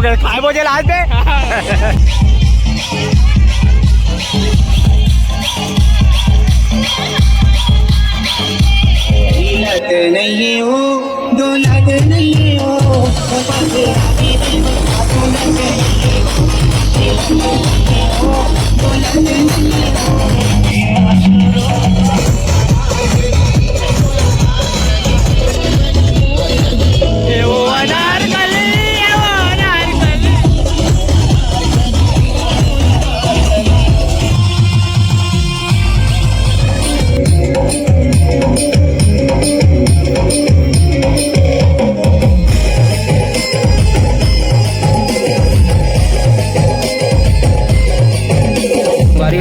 आपल्याला काय बोजेल आज ते नहीं हो दौलत नहीं हो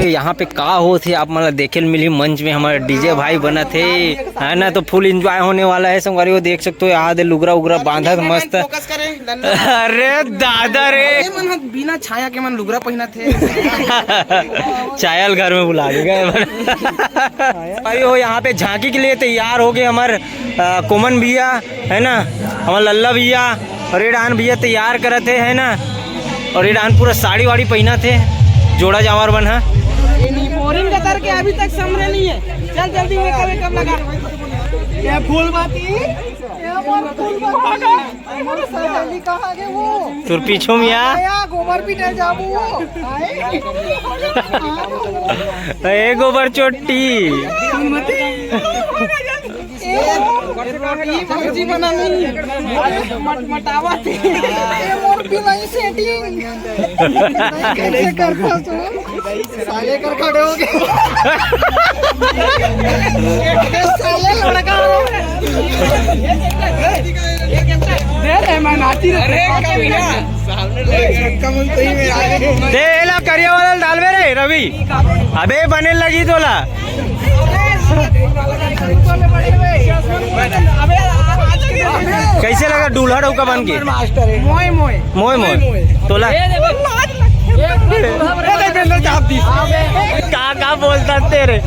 यहाँ पे का हो थे आप मतलब देखे मिली मंच में हमारे डीजे भाई बना थे है ना, तो फुल एंजॉय होने वाला है संगवारी वो देख सकते हो। यहाँ दे लुगरा उगरा बांधा मस्त। अरे दादा रे बिना छाया के मन लुगरा पहना थे चायल घर में बुला गए भाई हो। यहाँ पे झांकी के लिए तैयार हो गए हमारे कोमन भैया है ना, हमारे लल्ला भैया और रेडान भैया तैयार करे थे है ना। और रेडान पूरा साड़ी वाड़ी पहना थे, जोड़ा जावर बना बोरिंग का तर के अभी तक समरे नहीं है। चल जल्दी मेकअप लगा। क्या फूल बाती तुर पीछो मिया गोबर पीटे जाबू ए गोबर चोटी सब्जी बनानी मटावा थी मोर पिलाई सेटिंग कैसे करता तू साले कर खड़े हो गए साले लड़का दे रे मैं नाती रे देला करिया वाला डालवे रे रवि अबे बने लगी तोला कैसे लगा दूल्हा डौका बन के मोय मोय मोय मोय तोला का बोलता तेरे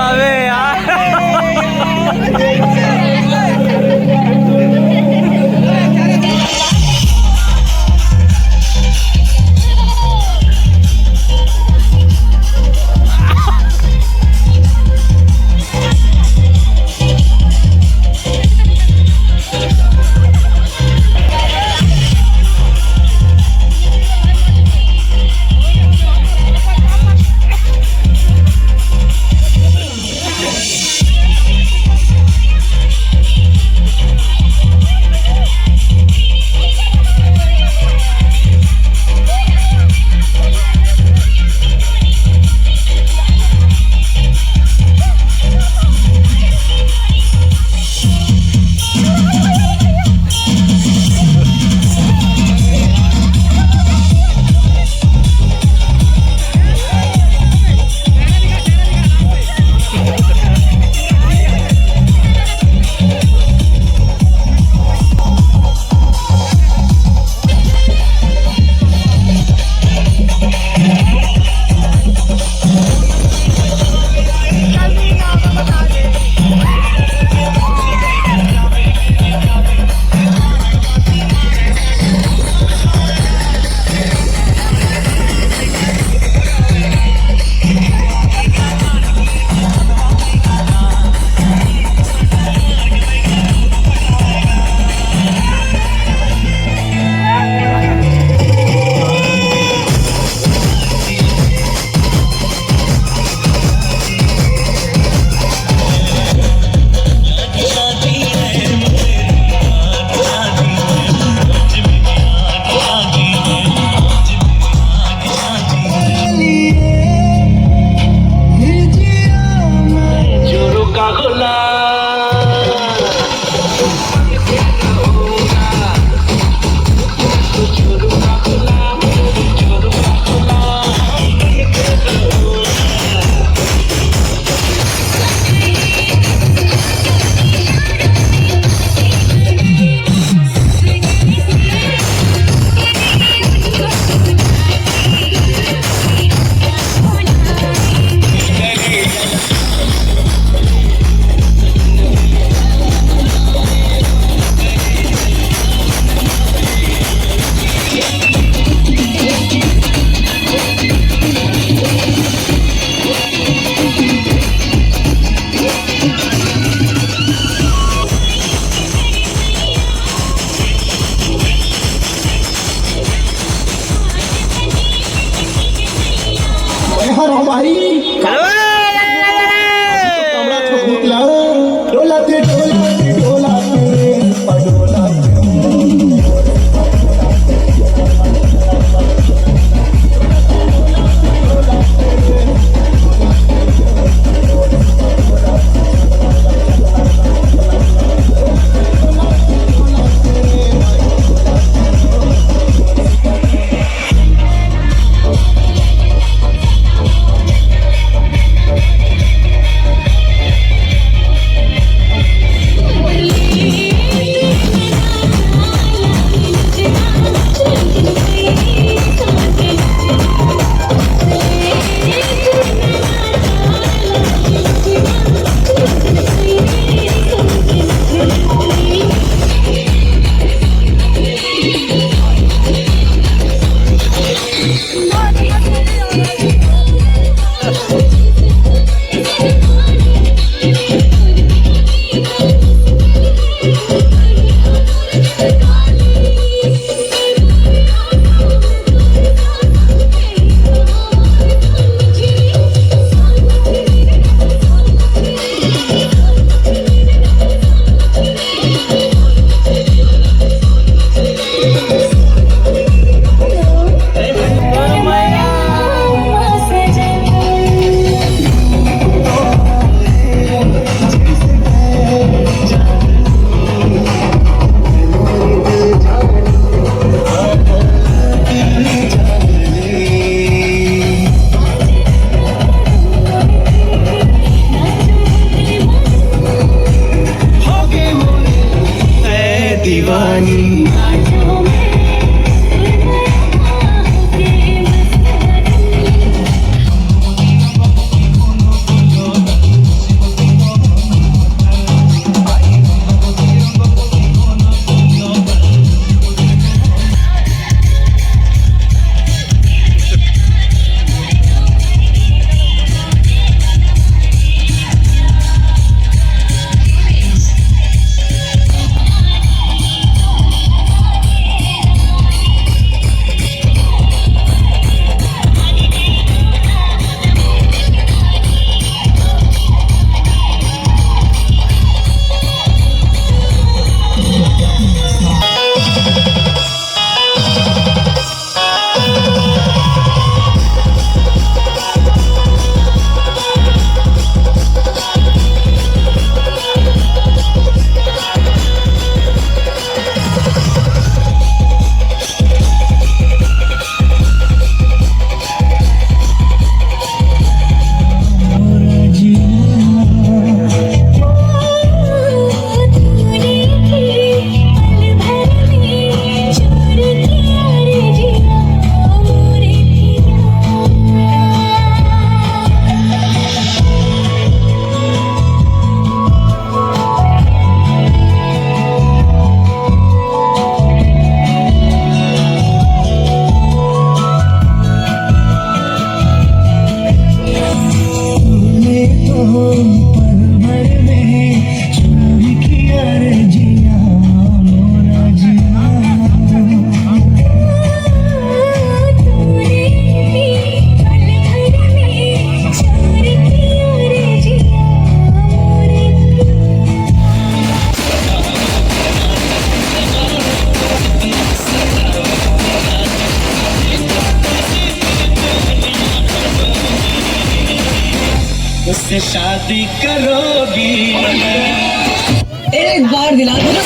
अबे यार मुझसे शादी करोगी? एक बार दिला दो ना